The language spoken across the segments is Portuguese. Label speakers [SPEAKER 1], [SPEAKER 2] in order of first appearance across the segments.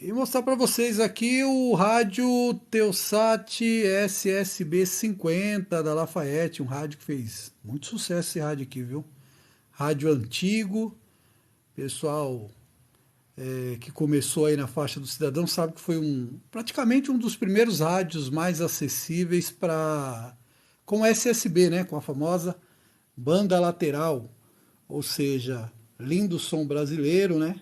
[SPEAKER 1] E mostrar para vocês aqui o rádio Teosat SSB 50 da Lafayette, um rádio que fez muito sucesso esse rádio aqui, viu? Rádio antigo, pessoal que começou aí na faixa do cidadão sabe que foi praticamente um dos primeiros rádios mais acessíveis para com SSB, né? Com a famosa banda lateral, ou seja, lindo som brasileiro, né?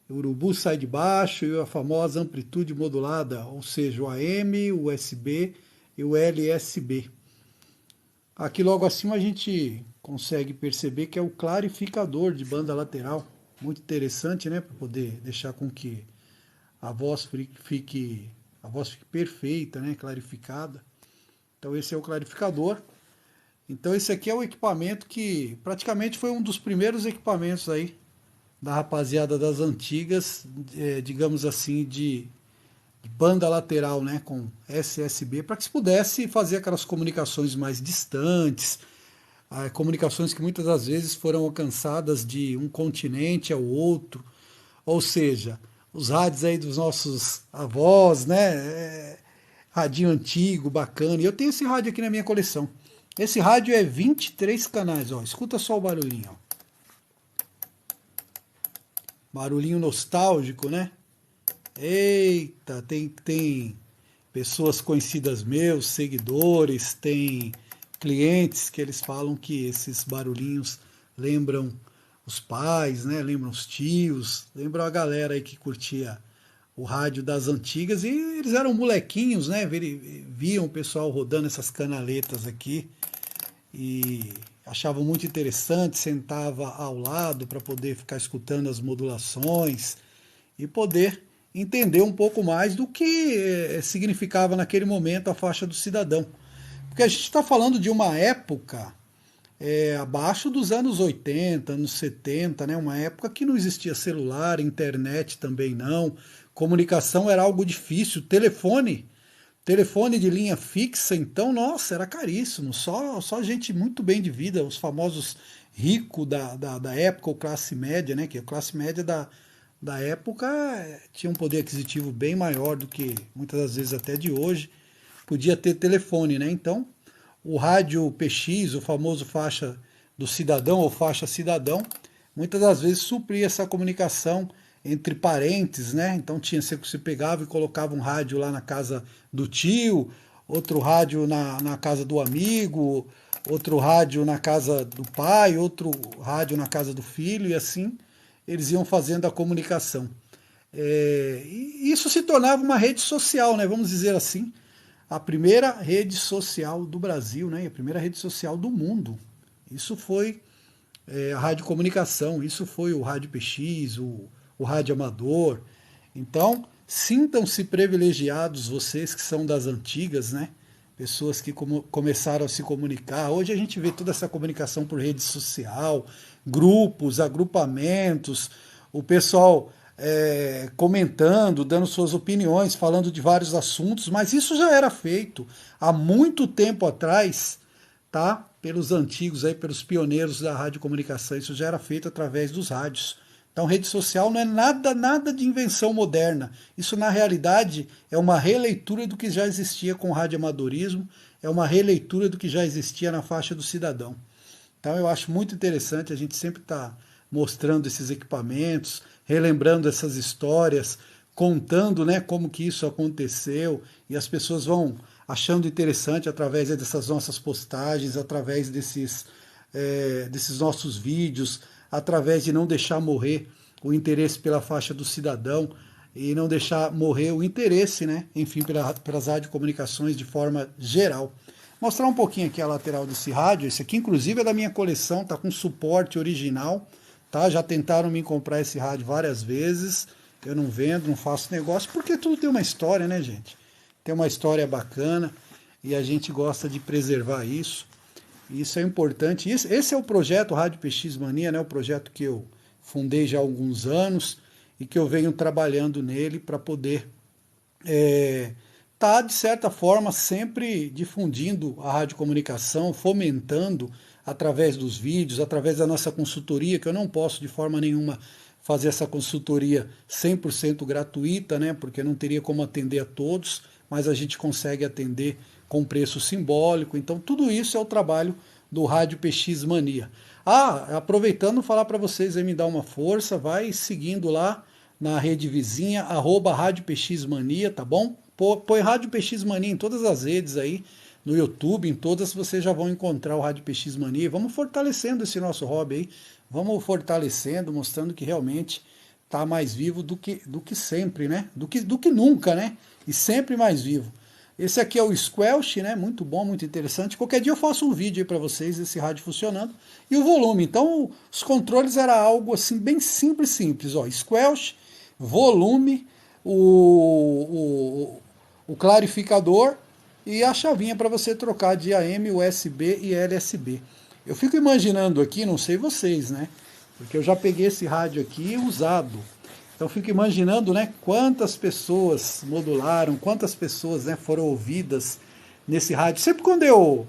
[SPEAKER 1] O urubu sai de baixo e a famosa amplitude modulada, ou seja, o AM, o USB e o LSB. Aqui logo acima a gente consegue perceber que é o clarificador de banda lateral. Muito interessante, né? Para poder deixar com que a voz fique, a voz fique perfeita, né? Clarificada. Então esse é o clarificador. Então esse aqui é o equipamento que praticamente foi um dos primeiros equipamentos aí da rapaziada das antigas, digamos assim, de banda lateral, né, com SSB, para que se pudesse fazer aquelas comunicações mais distantes, comunicações que muitas das vezes foram alcançadas de um continente ao outro, ou seja, os rádios aí dos nossos avós, né, radinho antigo, bacana, e eu tenho esse rádio aqui na minha coleção. Esse rádio é 23 canais, ó, escuta só o barulhinho, ó. Barulhinho nostálgico, né? Eita, tem pessoas conhecidas meus, seguidores, tem clientes que eles falam que esses barulhinhos lembram os pais, né? Lembram os tios, lembram a galera aí que curtia o rádio das antigas e eles eram molequinhos, né? Viam o pessoal rodando essas canaletas aqui e achavam muito interessante, sentava ao lado para poder ficar escutando as modulações e poder entender um pouco mais do que significava naquele momento a faixa do cidadão. Porque a gente está falando de uma época abaixo dos anos 80, anos 70, né? Uma época que não existia celular, internet também não, comunicação era algo difícil, telefone de linha fixa, então, nossa, era caríssimo. Só gente muito bem de vida, os famosos ricos da época, ou classe média, né? Que a classe média da época tinha um poder aquisitivo bem maior do que muitas das vezes até de hoje. Podia ter telefone, né? Então, o rádio PX, o famoso faixa do cidadão ou faixa cidadão, muitas das vezes supria essa comunicação entre parentes, né? Então você pegava e colocava um rádio lá na casa do tio, outro rádio na casa do amigo, outro rádio na casa do pai, outro rádio na casa do filho, e assim eles iam fazendo a comunicação. E isso se tornava uma rede social, né? Vamos dizer assim, a primeira rede social do Brasil, né? E a primeira rede social do mundo. Isso foi a radiocomunicação, isso foi o rádio PX, o rádio amador. Então, sintam-se privilegiados vocês que são das antigas, né? Pessoas que começaram a se comunicar. Hoje a gente vê toda essa comunicação por rede social, grupos, agrupamentos, o pessoal comentando, dando suas opiniões, falando de vários assuntos, mas isso já era feito há muito tempo atrás, tá? Pelos antigos aí, pelos pioneiros da radiocomunicação, isso já era feito através dos rádios. Então, rede social não é nada de invenção moderna. Isso, na realidade, é uma releitura do que já existia com o radioamadorismo, é uma releitura do que já existia na faixa do cidadão. Então, eu acho muito interessante, a gente sempre está mostrando esses equipamentos, relembrando essas histórias, contando, né, como que isso aconteceu, e as pessoas vão achando interessante através dessas nossas postagens, através desses nossos vídeos, através de não deixar morrer o interesse pela faixa do cidadão e não deixar morrer o interesse, né, enfim, pelas radiocomunicações de forma geral. Mostrar um pouquinho aqui a lateral desse rádio, esse aqui inclusive é da minha coleção, tá com suporte original, tá? Já tentaram me comprar esse rádio várias vezes, eu não vendo, não faço negócio, porque tudo tem uma história, né, gente? Tem uma história bacana e a gente gosta de preservar isso. Isso é importante. Esse é o projeto Rádio PX Mania, né? O projeto que eu fundei já há alguns anos e que eu venho trabalhando nele para poder tá, de certa forma, sempre difundindo a radiocomunicação, fomentando através dos vídeos, através da nossa consultoria, que eu não posso de forma nenhuma fazer essa consultoria 100% gratuita, né? Porque não teria como atender a todos, mas a gente consegue atender com preço simbólico. Então, tudo isso é o trabalho do Rádio PX Mania. Aproveitando, falar para vocês aí, me dar uma força, vai seguindo lá na rede vizinha, @Rádio PX Mania, tá bom? Põe Rádio PX Mania em todas as redes aí, no YouTube, em todas vocês já vão encontrar o Rádio PX Mania. Vamos fortalecendo esse nosso hobby aí, vamos fortalecendo, mostrando que realmente está mais vivo do que sempre, né? Do que nunca, né? E sempre mais vivo. Esse aqui é o Squelch, né? Muito bom, muito interessante. Qualquer dia eu faço um vídeo aí para vocês desse rádio funcionando. E o volume, então os controles era algo assim bem simples, ó. Squelch, volume, o clarificador e a chavinha para você trocar de AM, USB e LSB. Eu fico imaginando aqui, não sei vocês, né? Porque eu já peguei esse rádio aqui usado. Então fico imaginando, né, quantas pessoas modularam, quantas pessoas, né, foram ouvidas nesse rádio. Sempre quando eu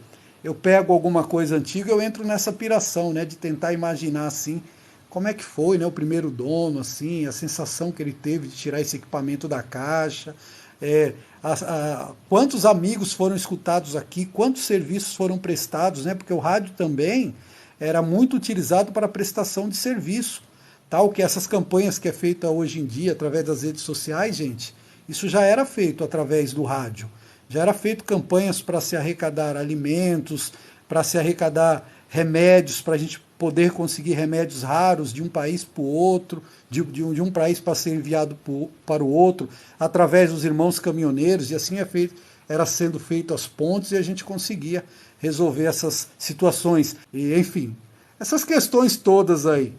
[SPEAKER 1] pego alguma coisa antiga, eu entro nessa piração, né, de tentar imaginar assim como é que foi, né, o primeiro dono, assim, a sensação que ele teve de tirar esse equipamento da caixa, quantos amigos foram escutados aqui, quantos serviços foram prestados, né, porque o rádio também era muito utilizado para prestação de serviço. Tal que essas campanhas que é feita hoje em dia através das redes sociais, gente, isso já era feito através do rádio. Já era feito campanhas para se arrecadar alimentos, para se arrecadar remédios, para a gente poder conseguir remédios raros de um país para o outro, de um país para ser enviado para o outro, através dos irmãos caminhoneiros, e assim era sendo feito as pontes e a gente conseguia resolver essas situações. E, enfim, essas questões todas aí.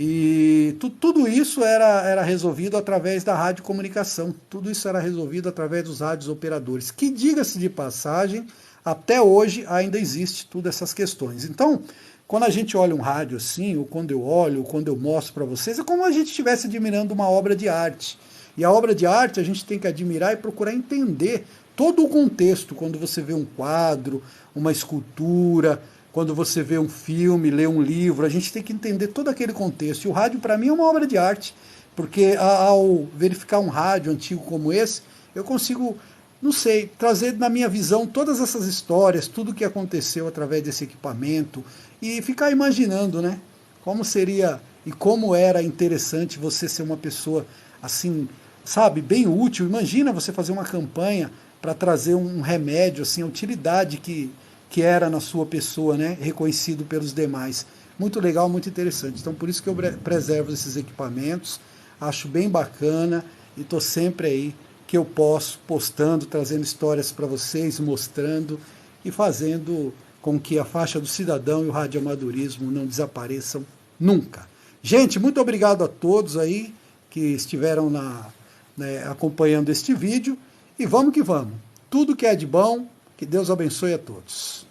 [SPEAKER 1] E tudo isso era resolvido através da radiocomunicação, tudo isso era resolvido através dos rádios operadores, que, diga-se de passagem, até hoje ainda existe todas essas questões. Então, quando a gente olha um rádio assim, ou quando eu olho, ou quando eu mostro para vocês, é como a gente estivesse admirando uma obra de arte. E a obra de arte a gente tem que admirar e procurar entender todo o contexto, quando você vê um quadro, uma escultura, quando você vê um filme, lê um livro, a gente tem que entender todo aquele contexto. E o rádio, para mim, é uma obra de arte, porque ao verificar um rádio antigo como esse, eu consigo, não sei, trazer na minha visão todas essas histórias, tudo que aconteceu através desse equipamento, e ficar imaginando, né, como seria e como era interessante você ser uma pessoa assim, sabe, bem útil. Imagina você fazer uma campanha para trazer um remédio, assim, a utilidade que era na sua pessoa, né, reconhecido pelos demais. Muito legal, muito interessante. Então, por isso que eu preservo esses equipamentos, acho bem bacana e estou sempre aí que eu posso, postando, trazendo histórias para vocês, mostrando e fazendo com que a faixa do cidadão e o radioamadorismo não desapareçam nunca. Gente, muito obrigado a todos aí que estiveram acompanhando este vídeo e vamos que vamos. Tudo que é de bom, que Deus abençoe a todos.